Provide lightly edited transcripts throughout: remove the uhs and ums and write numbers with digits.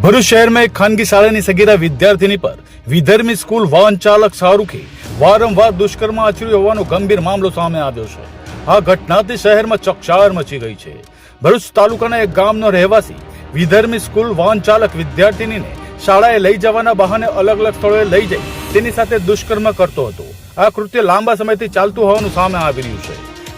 ભરૂચ શહેરમાં એક ખાનગી શાળાની સગીરા વિદ્યાર્થીની પર વિધર્મી સ્કૂલ વાહન ચાલક શાહરૂખે વારંવાર દુષ્કર્મ આચર્યું હોવાનો ગંભીર મામલો સામે આવ્યો છે। આ ઘટનાથી શહેરમાં ચકચાર મચી ગઈ છે। ભરૂચ તાલુકાના એક ગામનો રહેવાસી વિધર્મી સ્કૂલ વાહન ચાલક વિદ્યાર્થીનીને શાળાએ લઈ જવાના બહાને અલગ અલગ સ્થળોએ લઈ જઈ તેની સાથે દુષ્કર્મ કરતો હતો। આ કૃત્ય લાંબા સમયથી ચાલતું હોવાનું સામે આવી રહ્યું છે।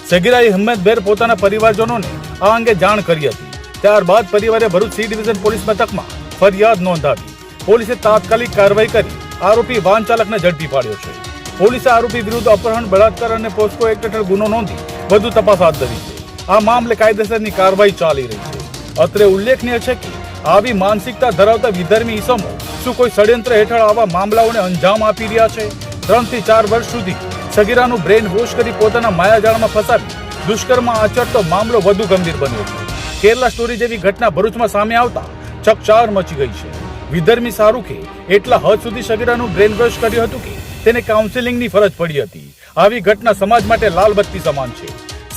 સગીરાએ હિંમતભેર પોતાના પરિવારજનોને આ અંગે જાણ કરી હતી। ત્યારબાદ પરિવારે ભરૂચ સી ડિવિઝન પોલીસ મથકમાં ફરિયાદ નોંધાવી। પોલીસે તાત્કાલિક કાર્યવાહી કરી આરોપી વાહન ચાલકને ઝડપી પાડ્યો છે। પોલીસે આરોપી વિરુદ્ધ અપહરણ, બળાત્કાર અને પોસ્કો એક્ટ હેઠળ ગુનો નોંધી વધુ તપાસ હાથ ધરી છે। આ મામલે કાયદેસરની કાર્યવાહી ચાલી રહી છે। અત્રે ઉલ્લેખનીય છે કે આવી માનસિકતા ધરાવતા વિધર્મી ઈસમો શું કોઈ ષડયંત્ર હેઠળ આવા મામલાઓને અંજામ આપી રહ્યા છે? 3 થી 4 વર્ષ સુધી સગીરાનું બ્રેન વોશ કરી પોતાના માયાજાળમાં ફસાવી દુષ્કર્મ આચરતો મામલો વધુ ગંભીર બન્યો છે। કેરલા સ્ટોરી જેવી ઘટના ભરૂચમાં સામે આવતા ચકચાર મચી ગઈ છે। વિધર્મી શાહરૂખે એટલા હદ સુધી સગીરાનું બ્રેન વોશ કર્યું હતું કે તેને કાઉન્સેલિંગની ફરજ પડી હતી। આવી ઘટના સમાજ માટે લાલ બત્તી સમાન છે।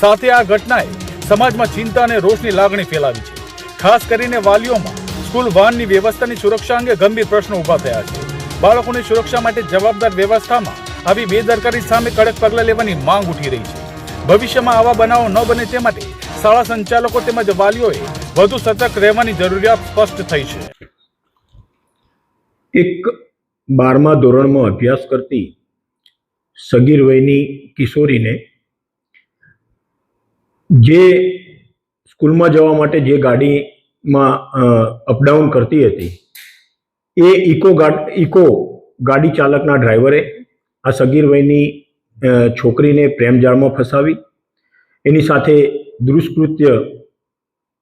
સાથે આ ઘટનાએ સમાજમાં ચિંતા અને રોષની લાગણી ફેલાવી છે। ખાસ કરીને વાલીઓમાં સ્કૂલ વાહનની વ્યવસ્થાની સુરક્ષા અંગે ગંભીર પ્રશ્નો ઉભા થયા છે। બાળકોની સુરક્ષા માટે જવાબદાર વ્યવસ્થામાં આવી બેદરકારી સામે કડક પગલાં લેવાની માંગ ઉઠી રહી છે। ભવિષ્યમાં આવા બનાવો ન બને તે માટે શાળા સંચાલકો તેમજ વાલીઓએ વધુ સતર્ક રહેવાની જરૂરિયાત સ્પષ્ટ થઈ છે। એક 12મા ધોરણમાં અભ્યાસ કરતી સગીર વયની કિશોરીને જે સ્કૂલમાં જવા માટે જે ગાડીમાં અપડાઉન કરતી હતી એ ઇકો ગાડી ચાલકના ડ્રાઈવરે આ સગીર વયની છોકરીને પ્રેમજાળમાં ફસાવી એની સાથે દુષ્કૃત્ય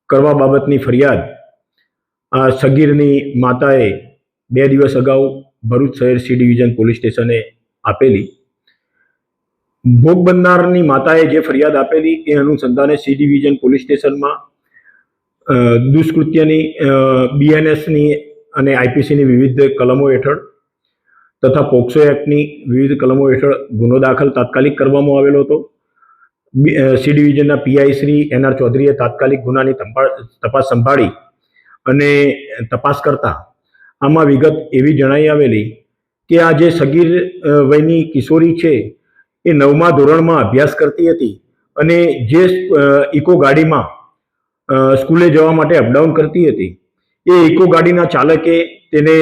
કરવા બાબતની ફરિયાદ આ સગીરની માતાએ 2 દિવસ અગાઉ ભરૂચ શહેર સી ડિવિઝન પોલીસ સ્ટેશને આપેલી। ભોગ બનનારની માતાએ જે ફરિયાદ આપેલી એ અનુસંધાને સી ડિવિઝન પોલીસ સ્ટેશનમાં દુષ્કૃત્યની બીએનએસની અને આઈપીસીની વિવિધ કલમો હેઠળ તથા પોક્સો એક્ટની વિવિધ કલમો હેઠળ ગુનો દાખલ તાત્કાલિક કરવામાં આવેલો હતો। સી ડિવિઝનના પીઆઈ શ્રી એનઆર ચૌધરીએ તાત્કાલિક ગુનાની તપાસ સંભાળી અને તપાસ કરતા આમાં વિગત એવી જણાઈ આવેલી કે આ જે સગીર વયની કિશોરી છે એ 9મા ધોરણમાં અભ્યાસ કરતી હતી અને જે ઇકો ગાડીમાં સ્કૂલે જવા માટે અપડાઉન કરતી હતી એ ઇકો ગાડીના ચાલકે તેને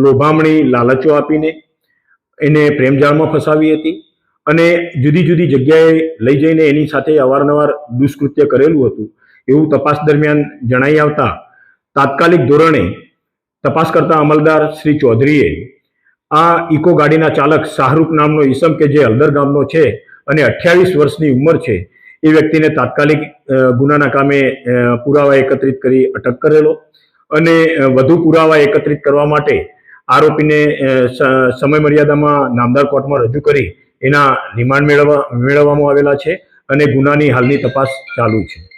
લોભામણી લાલચો આપીને એને પ્રેમજાળમાં ફસાવી હતી અને જુદી જુદી જગ્યાએ લઈ જઈને એની સાથે અવારનવાર દુષ્કૃત્ય કરેલું હતું એવું તપાસ દરમિયાન જણાઈ આવતા તાત્કાલિક ધોરણે તપાસ કરતા અમલદાર શ્રી ચૌધરીએ આ ઇકો ગાડીના ચાલક શાહરૂખ નામનો ઈસમ કે જે હળદર ગામનો છે અને 28 વર્ષની ઉંમર છે એ વ્યક્તિને તાત્કાલિક ગુનાના કામે પુરાવા એકત્રિત કરી અટક કરેલો અને વધુ પુરાવા એકત્રિત કરવા માટે આરોપીને સમય મર્યાદામાં નામદાર કોર્ટમાં રજૂ કરી એના રિમાન્ડ મેળવવામાં આવેલા છે અને ગુનાની હાલની તપાસ ચાલુ છે।